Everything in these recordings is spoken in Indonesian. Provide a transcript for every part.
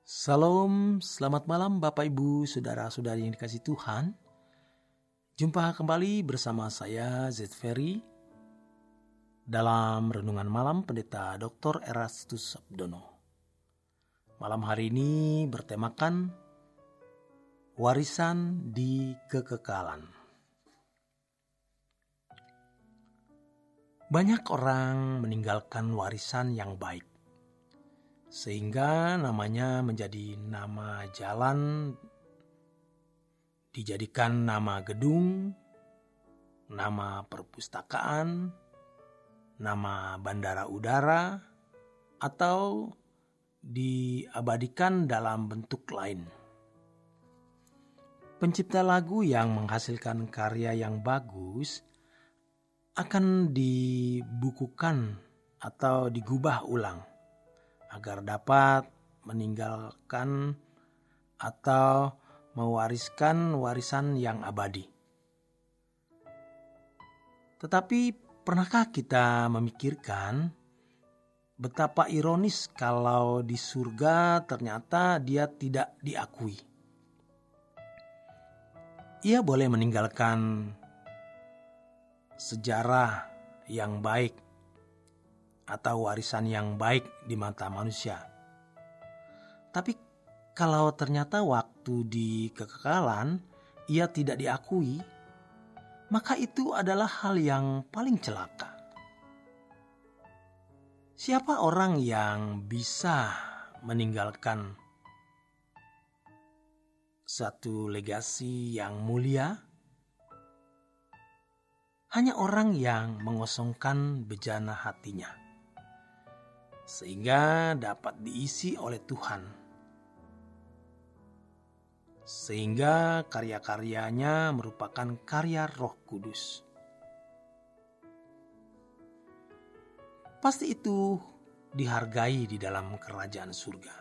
Salam, selamat malam Bapak Ibu, Saudara-saudari yang dikasihi Tuhan. Jumpa kembali bersama saya Z Ferry dalam Renungan Malam Pendeta Dr. Erastus Sabdono. Malam hari ini bertemakan warisan di kekekalan. Banyak orang meninggalkan warisan yang baik, sehingga namanya menjadi nama jalan, dijadikan nama gedung, nama perpustakaan, nama bandara udara, atau diabadikan dalam bentuk lain. Pencipta lagu yang menghasilkan karya yang bagus akan dibukukan atau digubah ulang agar dapat meninggalkan atau mewariskan warisan yang abadi. Tetapi pernahkah kita memikirkan betapa ironis kalau di surga ternyata dia tidak diakui? Ia boleh meninggalkan sejarah yang baik atau warisan yang baik di mata manusia. Tapi kalau ternyata waktu di kekekalan ia tidak diakui, maka itu adalah hal yang paling celaka. Siapa orang yang bisa meninggalkan satu legasi yang mulia? Hanya orang yang mengosongkan bejana hatinya, sehingga dapat diisi oleh Tuhan, sehingga karya-karyanya merupakan karya Roh Kudus. Pasti itu dihargai di dalam kerajaan surga.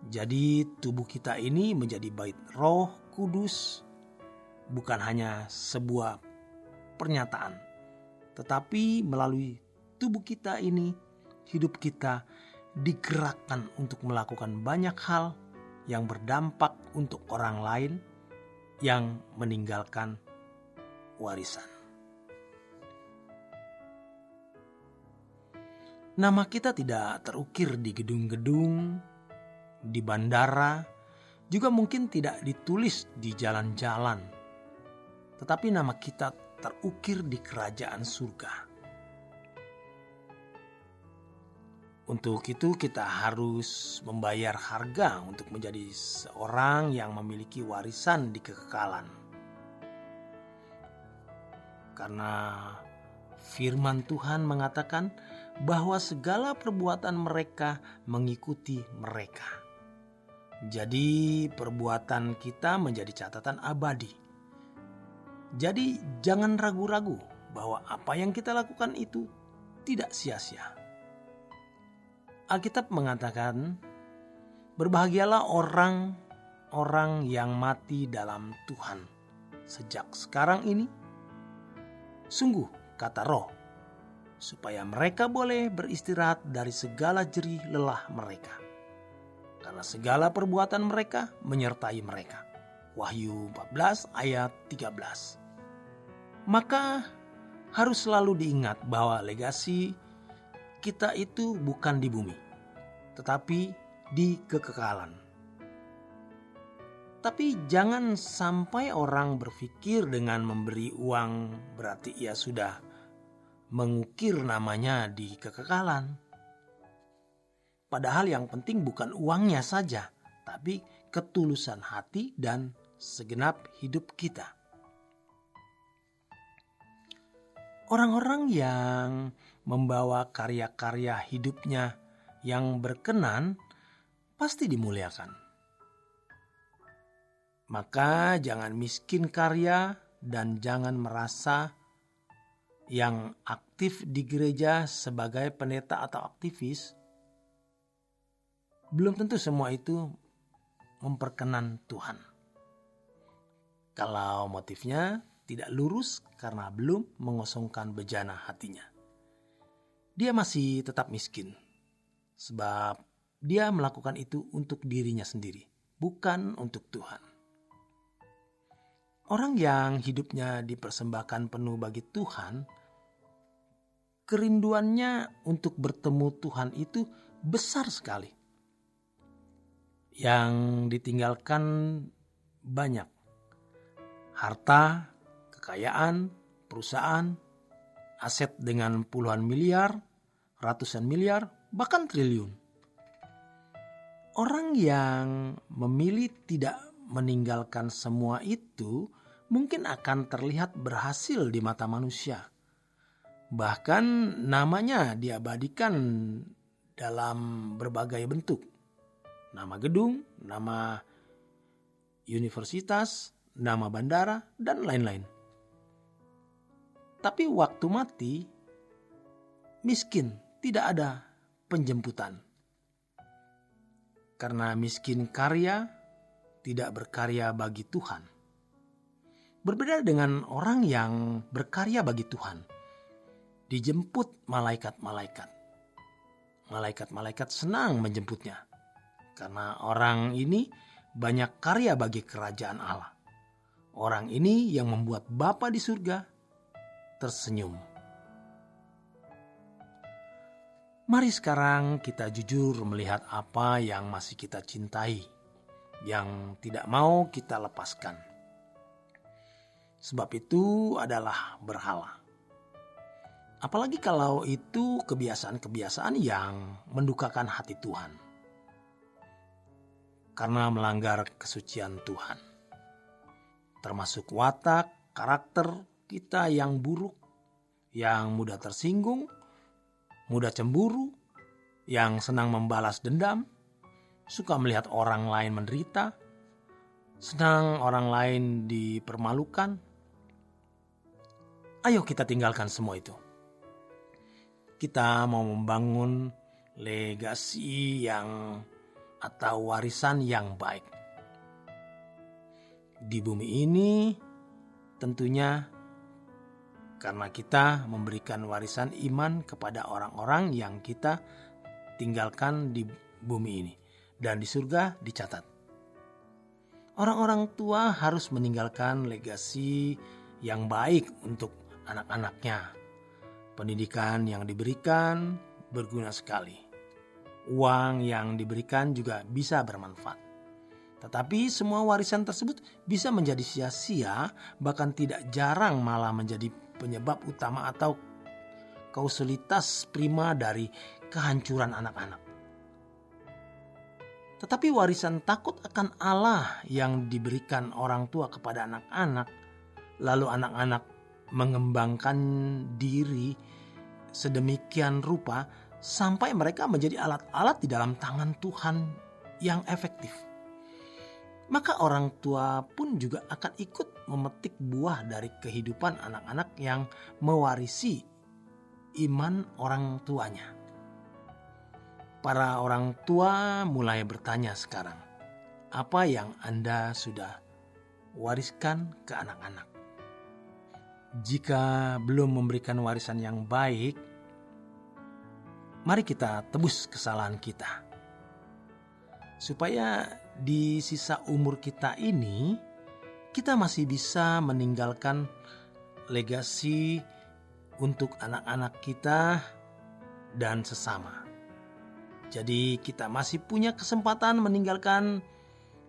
Jadi tubuh kita ini menjadi bait Roh Kudus, bukan hanya sebuah pernyataan, tetapi melalui tubuh kita ini, hidup kita digerakkan untuk melakukan banyak hal yang berdampak untuk orang lain yang meninggalkan warisan. Nama kita tidak terukir di gedung-gedung, di bandara, juga mungkin tidak ditulis di jalan-jalan, tetapi nama kita terukir di kerajaan surga. Untuk itu kita harus membayar harga untuk menjadi seorang yang memiliki warisan di kekekalan. Karena firman Tuhan mengatakan bahwa segala perbuatan mereka mengikuti mereka. Jadi perbuatan kita menjadi catatan abadi. Jadi jangan ragu-ragu bahwa apa yang kita lakukan itu tidak sia-sia. Alkitab mengatakan, berbahagialah orang-orang yang mati dalam Tuhan sejak sekarang ini. Sungguh, kata Roh, supaya mereka boleh beristirahat dari segala jerih lelah mereka, karena segala perbuatan mereka menyertai mereka. Wahyu 14 ayat 13. Maka harus selalu diingat bahwa legasi kita itu bukan di bumi, tetapi di kekekalan. Tapi jangan sampai orang berpikir dengan memberi uang berarti ia sudah mengukir namanya di kekekalan. Padahal yang penting bukan uangnya saja, tapi ketulusan hati dan segenap hidup kita. Orang-orang yang membawa karya-karya hidupnya yang berkenan pasti dimuliakan. Maka jangan miskin karya dan jangan merasa yang aktif di gereja sebagai pendeta atau aktivis. Belum tentu semua itu memperkenan Tuhan. Kalau motifnya tidak lurus karena belum mengosongkan bejana hatinya, dia masih tetap miskin. Sebab dia melakukan itu untuk dirinya sendiri, bukan untuk Tuhan. Orang yang hidupnya dipersembahkan penuh bagi Tuhan, kerinduannya untuk bertemu Tuhan itu besar sekali. Yang ditinggalkan banyak. Harta, kekayaan, perusahaan, aset dengan puluhan miliar, ratusan miliar, bahkan triliun. Orang yang memilih tidak meninggalkan semua itu mungkin akan terlihat berhasil di mata manusia. Bahkan namanya diabadikan dalam berbagai bentuk. Nama gedung, nama universitas, nama bandara, dan lain-lain. Tapi waktu mati, miskin, tidak ada penjemputan. Karena miskin karya, tidak berkarya bagi Tuhan. Berbeda dengan orang yang berkarya bagi Tuhan, dijemput malaikat-malaikat. Malaikat-malaikat senang menjemputnya, karena orang ini banyak karya bagi kerajaan Allah. Orang ini yang membuat Bapa di surga tersenyum. Mari sekarang kita jujur melihat apa yang masih kita cintai, yang tidak mau kita lepaskan. Sebab itu adalah berhala. Apalagi kalau itu kebiasaan-kebiasaan yang mendukakan hati Tuhan. Karena melanggar kesucian Tuhan. Termasuk watak, karakter kita yang buruk, yang mudah tersinggung, mudah cemburu, yang senang membalas dendam, suka melihat orang lain menderita, senang orang lain dipermalukan. Ayo kita tinggalkan semua itu. Kita mau membangun legasi atau warisan yang baik. Di bumi ini tentunya karena kita memberikan warisan iman kepada orang-orang yang kita tinggalkan di bumi ini. Dan di surga dicatat. Orang-orang tua harus meninggalkan legasi yang baik untuk anak-anaknya. Pendidikan yang diberikan berguna sekali. Uang yang diberikan juga bisa bermanfaat. Tetapi semua warisan tersebut bisa menjadi sia-sia, bahkan tidak jarang malah menjadi penyebab utama atau kausalitas prima dari kehancuran anak-anak. Tetapi warisan takut akan Allah yang diberikan orang tua kepada anak-anak, lalu anak-anak mengembangkan diri sedemikian rupa sampai mereka menjadi alat-alat di dalam tangan Tuhan yang efektif. Maka orang tua pun juga akan ikut memetik buah dari kehidupan anak-anak yang mewarisi iman orang tuanya. Para orang tua mulai bertanya sekarang, apa yang Anda sudah wariskan ke anak-anak? Jika belum memberikan warisan yang baik, mari kita tebus kesalahan kita. Supaya di sisa umur kita ini, kita masih bisa meninggalkan legasi untuk anak-anak kita dan sesama. Jadi kita masih punya kesempatan meninggalkan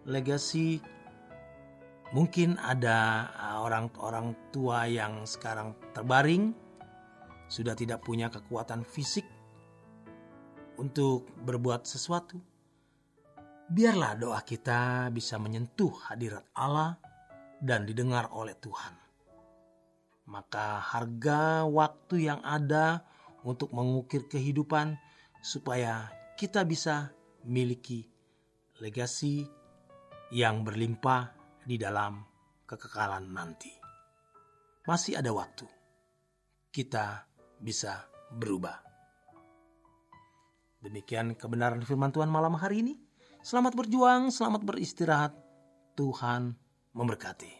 legasi. Mungkin ada orang tua yang sekarang terbaring, sudah tidak punya kekuatan fisik untuk berbuat sesuatu. Biarlah doa kita bisa menyentuh hadirat Allah dan didengar oleh Tuhan. Maka harga waktu yang ada untuk mengukir kehidupan supaya kita bisa miliki legasi yang berlimpah di dalam kekekalan nanti. Masih ada waktu. Kita bisa berubah. Demikian kebenaran firman Tuhan malam hari ini. Selamat berjuang, selamat beristirahat. Tuhan memberkati.